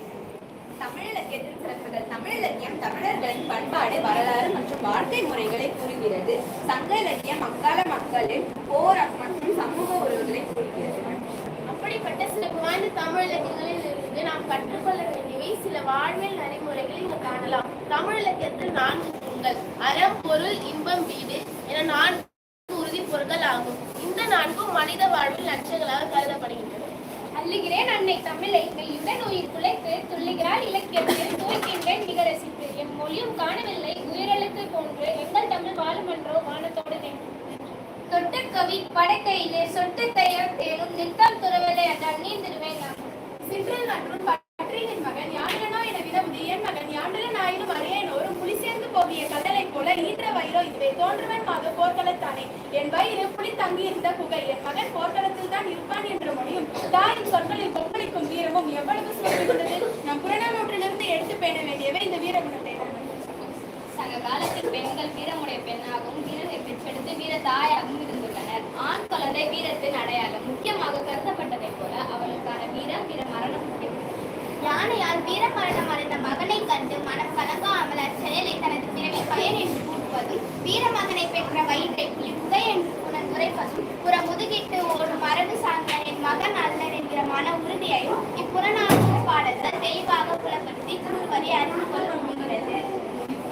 தமிழிலக்கியத்தின் சிறப்புகள். தமிழிலக்கியம் தமிழர்களின் பண்பாடு, வரலாறு மற்றும் வாழ்க்கை முறைகளை கூறுகிறது. சங்க இலக்கியம் அக்கால மக்களின் போர் மற்றும் சமூக உறவுகளை கூறுகிறது. அப்படிப்பட்ட சிறப்பு வாய்ந்த தமிழ் இலக்கியங்களில் இருந்து நாம் கற்றுக்கொள்ள வேண்டியவை சில வாழ்வியல் நடைமுறைகளை இங்கு காணலாம். தமிழ் இலக்கியத்தில் 4 தூண்கள் அறம், பொருள், இன்பம், வீடு என 4 உறுதி பொருட்கள் ஆகும். இந்த 4ம் மனித வாழ்வில் நன்மைகளாக கருதப்படுகின்றன. அள்ளுகிறேன் அன்னை தமிழை மெய்யுடன் உயிர் குலைத்து துள்ளுகிறாள் இலக்கியத்தில் துவைக்கின்றேன் மிக ரசித்து எம் மொழியும் காணவில்லை உயிரெழுத்து போன்று எங்கள் தமிழ் வாழுமன்றோ வானத்தோடு தொட்டு கவி படைக்கையிலே சொட்டு தையம் தேனும் நித்தம் துறவலை அதான் நீந்திருவேன் சிற்றில் மற்றும் பற்றியின் மகன் யாண்டனோ என வினவுதி என் மகன் யாண்டலன் ஆயினும் அறையனோரும் புலி சேர்ந்து போகிய கடலை போல ஈன்ற வயிறோ இதுவே தோன்றுவன் மாக போர்க்களத்தானே என் வயிறு புலி தங்கி இருந்த புகை என் மகன் போர்க்களத்தில் தான் இருப்பான் என்ற மொழியும் தாயின் சொற்களில் கொப்பளிக்கும் வீரமும் எவ்வளவு சுவையுள்ளது. நம் புறநானூற்றிலிருந்து எடுத்து பேண வேண்டியவை இந்த வீரகுணத்தை. சங்க காலத்தில் பெண்கள் வீரமுடைய பெண்ணாகவும் வீரரை பெற்றெடுத்து வீர தாயாகவும் இருந்துள்ளனர். ஆண் குழந்தை வீரத்தின் அடையாளம் முக்கியமாக கருதப்பட்டதை போல அவளுக்கான வீர மரணம் முக்கியம். யானையால் வீர மரணம் அடைந்த மகனை கண்டு மனம் கலங்காமல் அச்செயலை தனது பிறவி பயன் என்று கூறுவதும், வீர மகனை பெற்ற வயிற்றை புலி புகை என்று உரைப்பதும், புற முதுகிட்டு ஒரு மரபு சார்ந்த என் மகன் அல்லன் என்கிற மன உறுதியையும் இப்புறநானூறு பாடல்கள் தெளிவாக புலப்படுத்தி கூறுவதை அறிந்து கொள்ள முடிகிறது.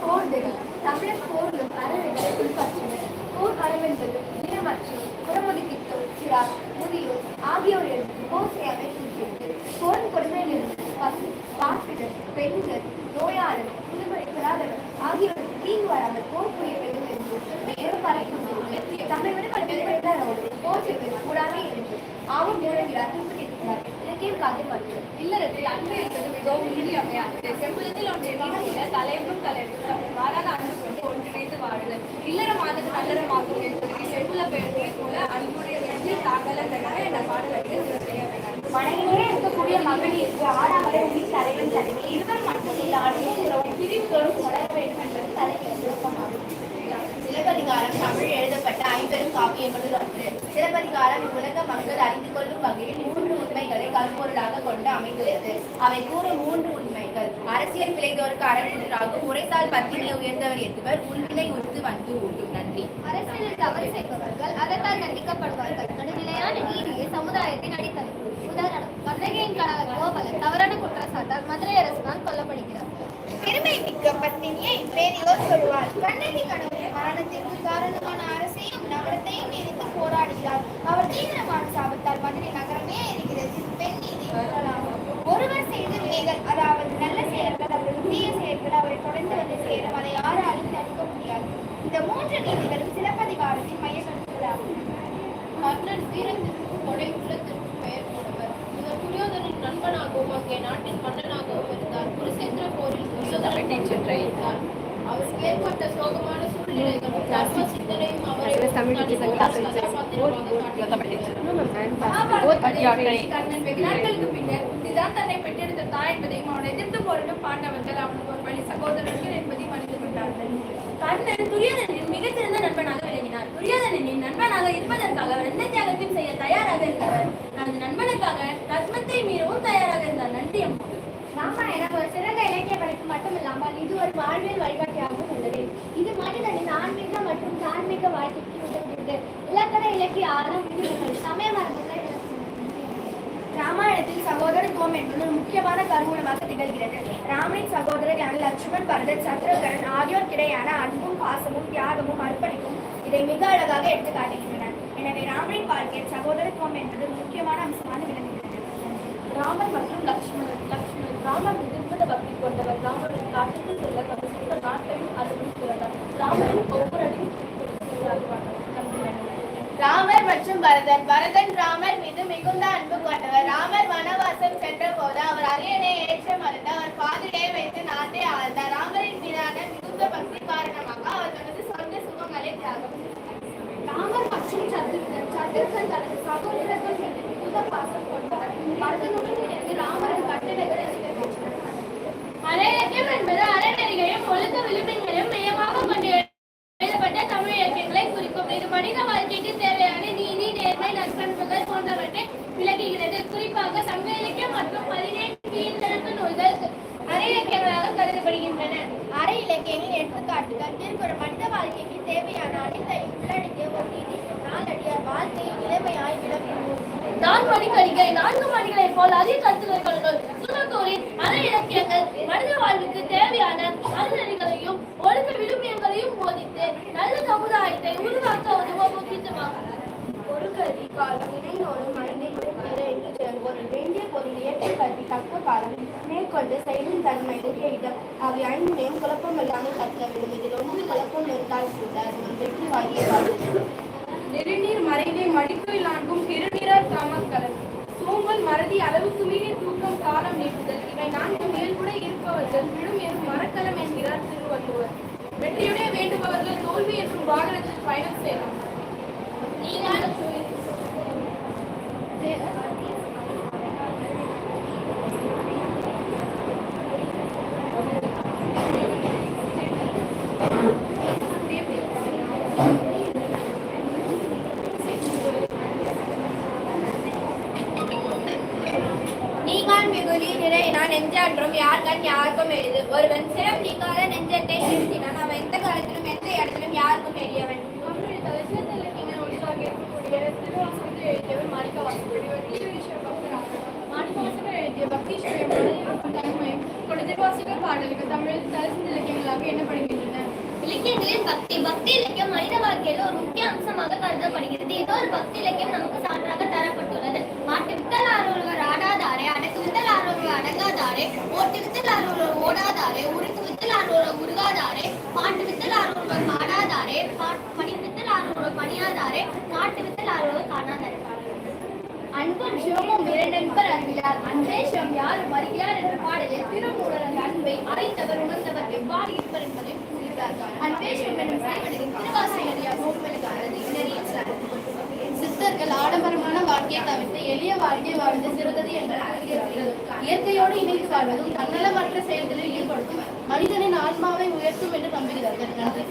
கோடுகள் தமிழர் போர்களும் அறவைகளை பின்பற்றினர். போர் அறவென்பது வீரமற்றும் புறமுதுகிட்டு சிறார் முதியோர் ஆகியோர் எழுந்து போசையாக இருக்கிறது. போரின் கொடுமையிலிருந்து பசு பாசிகள் பெண்கள் நோயாளர் புதுமை பெறாதவர் ஆகியோருக்கு தீங்கு வராமல் போர் புரிய வேண்டும் என்று மேலும் பறக்கும் தம்மை விட போர் செய்வது கூடாது என்று ஆவும் முழங்கிறார் குறிப்பிட்டிருக்கிறார். இலக்கியம் காதை பற்று இல்லறத்தில் அன்பு என்பது மிகவும் இன்றியமையாதது. செம்புலத்தில் ஒன்றை வாங்கிட தலைவரும் தலைவரும் மாறாக அன்பு கொண்டு ஒன்றிணைந்து வாழுதல் இல்லறமானது நல்லறமாகும் என்பதற்கு செம்புல பெயர்களை போல அன்புடைய வெற்றி தாக்கல என்ற பாடல்கள் மனையிலே இருக்கக்கூடிய மகளிருக்கு ஆடாமலை உயிர் தலைவன் தலைமை இருவர் மட்டும் இல்லாமல் பிரிவுகளும் தொடர வேண்டும் என்பது தலைவர் விருப்பமாகும். சிலப்பதிகாரம் தமிழ் எழுதப்பட்ட என்பது ஒன்று. சிலப்பதிகாரம் இவ்வுலக மக்கள் அறிந்து கொள்ளும் வகையில் 3 உண்மைகளை கருப்பொருளாக கொண்டு அமைந்துள்ளது. அவை கூறும் 3 உண்மைகள்: அரசியல் பிழைத்தோருக்கு அறக்கூற்றாகும், உரைத்தால் பத்தினை உயர்ந்தவர் என்பவர், உள்வினை உறுத்து வந்து ஊட்டும். நன்றி. அரசியலில் தவறு செய்பவர்கள் அதற்கால் தண்டிக்கப்படுவார்கள். நடுநிலையான நீதியை சமுதாயத்தின் அடித்தளம். உதாரணம், கண்ணகியின் கணவர் கோபாலன் தவறான குற்றச்சாட்டால் மதுரை அரசினால் கொல்லப்படுகிறார். பெருமை மிக்க பத்தினியை பெரியோர் சொல்வார். கண்ணகி கணவரின் மரணத்திற்கு காரணமான அரசையும் நகரத்தையும் எதிர்த்து போராடுகிறார். அவர் தீவிரமான சாபத்தால் மதுரை நகரமே இருக்கிறது. பெண் நீதி ஒருவர் செய்த வினைகள், அதாவது நல்ல செயல்கள் அல்லது தீய செயல்கள் அவரை தொடர்ந்து வந்து சேரும். அதை யாராலும் தடுக்க முடியாது. இந்த 3 நீதிகளும் சிலப்பதிகாரத்தின் மைய கருத்துக்களாகும். மன்னர் வீரத்திற்கு கொடை உள்ளத்திற்கு பெயர் போனவர். இவர் துரியோதனின் நண்பனாகவும் அங்கே நாட்டின் மன்னனாகவும் இருந்தார். குருசேத்திர போரில் துரியோதனனை வென்றார். அவருக்கு ஏற்பட்ட சோகமான சூழ்நிலைகளும் தர்ம சிந்தனையும் அவரை கண்ணன் வெகு நாட்களுக்கு பின்னர் இதுதான் தன்னை பெற்றெடுத்த தாய் என்பதையும் அவனை எதிர்த்து போரிடும் பாண்டவர்கள் அவனுக்கு ஒரு வழி சகோதரர்கள் என்பதையும் அறிந்து கொண்டார்கள். கண்ணன் துரியோதனின் மிகச்சிறந்த நண்பனாக விளங்கினார். துரியோதனின் நண்பனாக இருப்பதற்காக அவர் எந்த தியாகத்தையும் செய்ய தயாராக இருந்தவர். தனது நண்பனுக்காக தர்மத்தை மீறவும் தயாராக இருந்தார். நன்றி அம்மா. ராமாயணம் ஒரு சிறந்த இலக்கிய படைப்பு மட்டுமில்லாமல் இது ஒரு வாழ்வியல் வழிகாட்டியாகவும் உள்ளது. இது மனிதனின் ஆன்மீக மற்றும் தார்மீக வாழ்க்கைக்கு உதவுகிறது. இலக்கண இலக்கிய ஆழம், சமய மரபுகள். ராமாயணத்தில் சகோதரத்துவம் என்பது ஒரு முக்கியமான கருவூலமாக திகழ்கிறது. ராமனின் சகோதரரான லட்சுமண், பரதன், சத்ருகன் ஆகியோருக்கிடையான அன்பும் பாசமும் தியாகமும் அர்ப்பணிப்பும் இதை மிக அழகாக எடுத்து காட்டுகின்றன. எனவே ராமனின் வாழ்க்கையில் சகோதரத்துவம் என்பது ஒரு முக்கியமான அம்சமாக விளங்குகிறது. ராமர் மற்றும் லக்ஷ்மணன். ராமர் மிகுந்த பக்தி கொண்டவர். ராமரின் காட்டுக்கு செல்ல கடைசித்த நாட்டையும் அதுவும் பிறந்தார். ராமரின் ஒவ்வொரு அடியும் ராமர் மற்றும் பரதன் ராமர் மீது மிகுந்த அன்பு கொண்டவர். ராமர் வனவாசம் சென்ற போது அவர் அரியணை ஏற்ற மறுத்து அவர் பாதிலே வைத்து நாட்டை ஆழ்ந்தார். ராமரின் மீதான மிகுந்த பக்தி காரணமாக அவர் தனது சொந்த சுகங்களை தியாகம். ராமர் மற்றும் சத்ருகன் தனது சகோதரர்கள் மீது மிகுந்த பாசம் கொண்டவர். பரதனுடன் இணைந்து ராமரின் கட்டளைகளை நிறைவேற்றினார். அரையிலக்கியம் என்பது அறநெறிகளையும் ஒழுக்க விழுமியங்களையும் மையமாக கொண்டு எழுதப்பட்ட தமிழ் இலக்கியங்களை குறிக்கும். இது மனித வாழ்க்கைக்கு தேவையான நீதி, நேர்மை, நற்பண்புகள் போன்றவற்றை விளக்குகிறது. குறிப்பாக சங்க இலக்கியம் மற்றும் 17 கீழ்த்தரத்து நூல்கள் அரை இலக்கியங்களாக கருதப்படுகின்றன. அரை இலக்கியங்களின் எடுத்துக்காட்டுகள் திருக்குறள் மனித வாழ்க்கைக்கு தேவையான அனைத்தையும் உள்ளடக்கிய ஒரு நீதி நாளடியார் வாழ்க்கையை இளமையாய் விளக்குவோம். 4 மணிக்கடிகை 4 மணிகளைப் போல் அதிக கருத்துக்கள் கொள்ளுங்கள். சுமக்கூரின் அரை இலக்கியங்கள் மனித வாழ்வுக்கு தேவையான அறநெறிகளையும் ஒழுக்க விழுமியங்களையும் போதித்து நல்ல சமுதாயத்தை உருவாக்க உதவும் முக்கியத்துவமாகும். ஒரு கல்வி காலம் இணையோடும் மனிதனை என்று ஒரு வேண்டிய பொருள் இயற்கை கல்வி தக்க காலம் மேற்கொண்டு செயலின் தன்மை இடம் அவை 5 குழப்பமில்லாமல் கற்க வேண்டும். இதில் ஒன்று குழப்பம் இருந்தால் கூட வெற்றி வாங்கிய நெருநீர் மறைவை மடிப்பில் நான்கும் பெருநீரார் காமக்கலன் சோம்பல், மறதி, அளவுக்கு மீறிய தூக்கம், காலம் நீட்டுதல் இவை 4 இயல்புடைய இருப்பவர்கள் விடும் எனும் மரக்கலம் என்கிறார் திருவள்ளுவர். வெற்றியுடைய வேண்டுபவர்கள் தோல்வி என்றும் வாகனத்தில் பயணம் செய்யலாம். நெஞ்சாற்றும் யார்கண் யாருக்கும் எளிது. ஒருவன் சிரம் நீக்காத நெஞ்சத்தை நிறுத்தினான். அவன் எந்த காலத்திலும் எந்த இடத்திலும் யாருக்கும் எளியவன். பாடல்கள் தமிழில் தரிசன இலக்கியங்களாக எண்ணப்படுகின்றன. இலக்கியங்களில் பக்தி இலக்கியம் மனித வாழ்க்கையில் ஒரு முக்கிய அம்சமாக கருதப்படுகிறது. ஏதோ ஒரு பக்தி இலக்கியம் நமக்கு சான்றாக தரப்பட்டுள்ளது. மாட்டு வித்தல் ஆர்வலர் ஆடாதாரே, அடக்கு வித்தல் ஆர்வலர் அடங்காதாரே, ஓட்டு வித்தல் ஆர்வலர் ஓடாதாரே, உருக்கு வித்தல் ஆர்வலர் உருகாதாரே, பாட்டு வித்தல் ஆர்வலர் பாடாதாரே, பணி வித்தல் ஆர்வலர் பணியாதாரே, நாட்டு வித்தல் ஆர்வலர் காணாதாரே. அன்பும் சிவமும் இரண்டென்பர் அறிவிலார். அன்பே சிவம் யாரும் அறிகிறார் என்ற பாடலில் திருமூலர் அந்த அன்பை அறிந்தவர் உணர்ந்தவர் எவ்வாறு இருப்பர் என்பதையும் கூறுகிறார். அன்பே சிவம் என்னும் சைவனின் திருவாசகரியா நூல்களுக்கானது இந்நெறியில் சித்தர்கள் ஆடம்பரமான வாழ்க்கையை தவிர்த்து எளிய வாழ்க்கை வாழ்ந்து சிறந்தது என்ற இயற்கையோடு இணைந்து வாழ்வதும் தன்னலமற்ற செயல்களில் ஈடுபடுத்தும் மனிதனின் ஆன்மாவை உயர்த்தும் என்று நம்புகிறார்கள். நன்றி.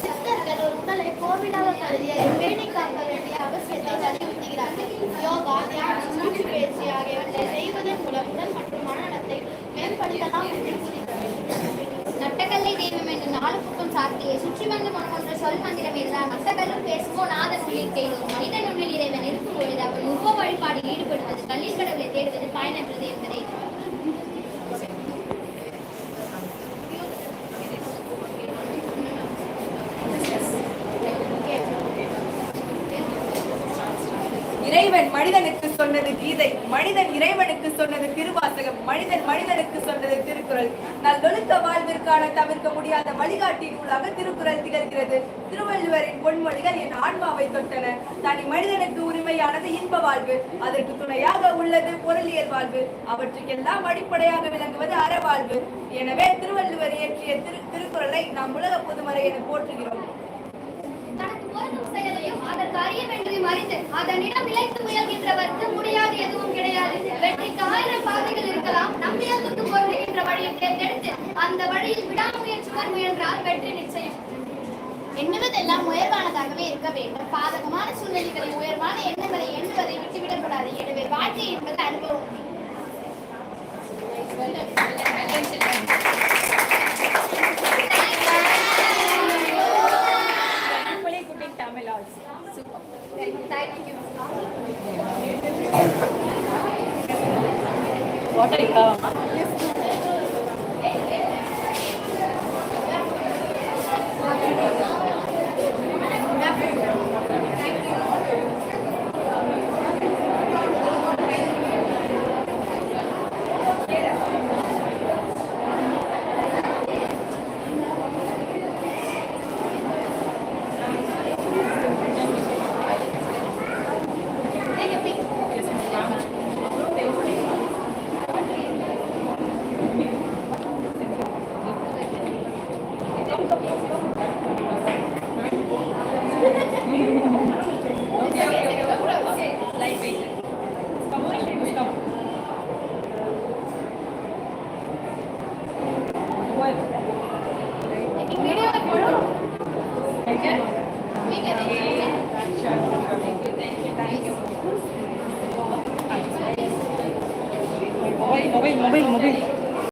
சித்தர்கள் ஒரு உடலை கோவிலாக கருதி அதை பேணி காக்க வேண்டிய அவசியத்தை வலியுறுத்துகிறார்கள். யோகா, தியானம், மூச்சு பயிற்சி ஆகியவற்றை செய்வதன் மூலம் உடல் மற்றும் மனநலத்தை மேம்படுத்தலாம் என்று கூறுகிறார்கள். நட்டக்கல்லை தெய்வம் என்று நாலு பக்கம் சாத்தியை சுற்றி வந்து மனமொன்ற சொல் மந்திரம் இருந்தால் நட்டக்கல்லும் பேசுமோ நாதன் உள்ளில் தேடும் மனிதன் உள்ளில் இறைவன் இருக்கும் பொழுது அவன் உப்ப வழிபாடில் ஈடுபடுவது கல்லில் கடவுளை தேடுவது பயனற்றது என்பதை இறைவன் மனிதனுக்கு சொன்னது கீதை, மனிதன் இறைவனுக்கு சொன்னது திருவாசகம், மனிதன் மனிதனுக்கு சொன்னது திருக்குறள். நல்லொழுக்க வாழ்விற்கான தவிர்க்க முடியாத வழிகாட்டி நூலாக திருக்குறள் திகழ்கிறது. திருவள்ளுவரின் பொன்மொழிகள் என் ஆன்மாவை தொட்டன. தனி மனிதனுக்கு உரிமையானது இன்ப வாழ்வு, அதற்கு துணையாக உள்ளது பொருளியல் வாழ்வு, அவற்றுக்கெல்லாம் அடிப்படையாக விளங்குவது அறவாழ்வு. எனவே திருவள்ளுவர் இயற்றிய திருக்குறளை நாம் உலக பொதுமறை என போற்றுகிறோம். தனக்கு பொருந்தும் செயலையும் அதற்கு அறியவென்றையும் அறிந்து அதனிடம் நிலைத்து முயல்கின்றவர்க்கு முடியாது எதுவும் கிடையாது. வெற்றிக்கு 1000 பாதைகள் இருக்கலாம். நம்பியலுக்கு பொருந்துகின்ற வழியை தேர்ந்தெடுத்து அந்த வழியில் விடாமுயற்சியுடன் முயன்றால் வெற்றி நிச்சயம். எண்ணுவதெல்லாம் உயர்வானதாகவே இருக்க வேண்டும். பாதகமான சூழ்நிலைகளை உயர்வான எண்ணங்களை எண்ணுவதை விட்டுவிடக்கூடாது. எனவே வாழ்க்கை என்பது அனுபவம். Tamil also. Super. Thank you. What are you? Mobile.